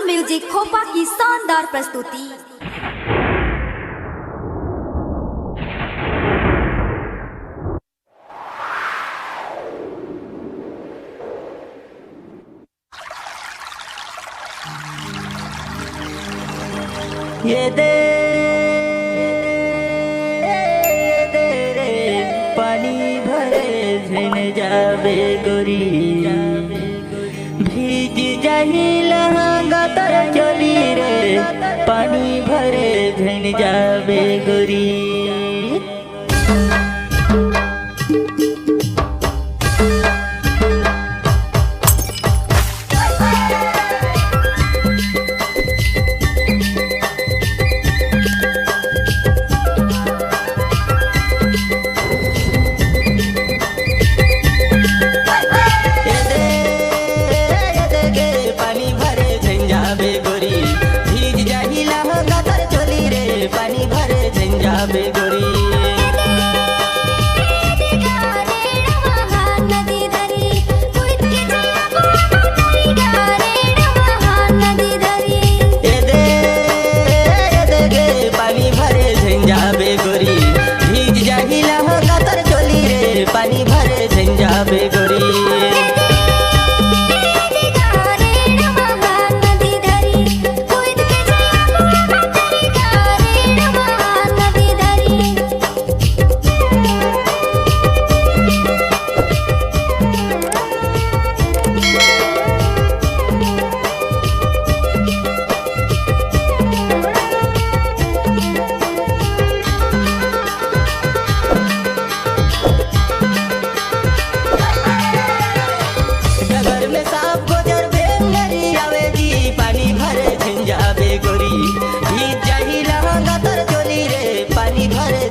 सुर म्यूजिक खोपा की शानदार प्रस्तुति। ये दे रे पानी भरे झन जावे गोरी भीज जाही लहंगा तर चली रे पानी भरे झन जावे गोरी। पानी भरे झंझावे गोरी पानी भरे झंझावे गोरी भीज जाही लहंगा तर चोली रे पानी भरे झंझावे गोरी।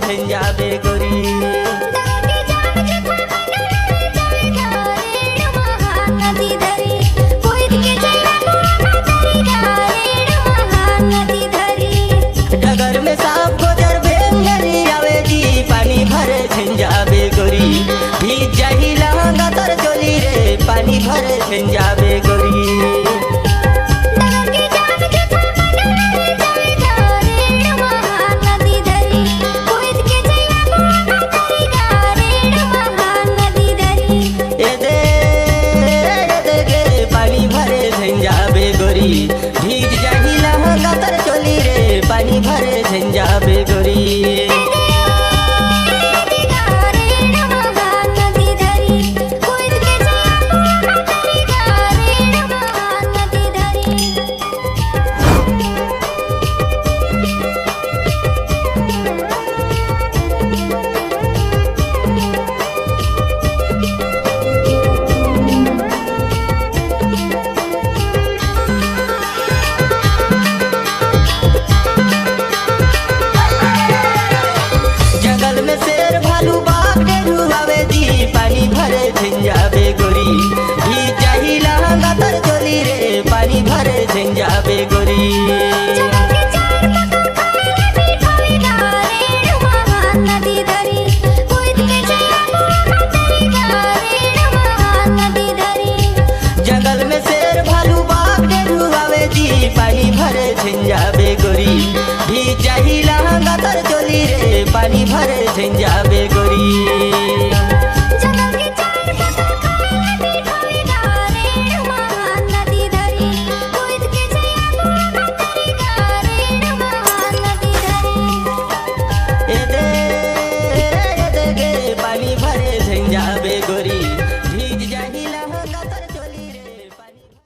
झंझावे गोरी डगर में सांप गोजर भेंगरी आवे जी पानी भरे झंझावे गोरी भीज जाही लहंगा तर चोली रे पानी भरे झंझावे गोरी। भीज जाही लहंगा तर चोली रे पानी भरे झंझावे गोरी। पानी भरे झंझावे गोरी भीज जाही लहंगा तर चोली रे पानी भरे झंझावे गोरी। जंगल में शेर भालू बाघ डेरू आवे जी पानी भरे झंझावे गोरी भीज जाही लहंगा तर चोली रे पानी भरे झंझावे गोरी।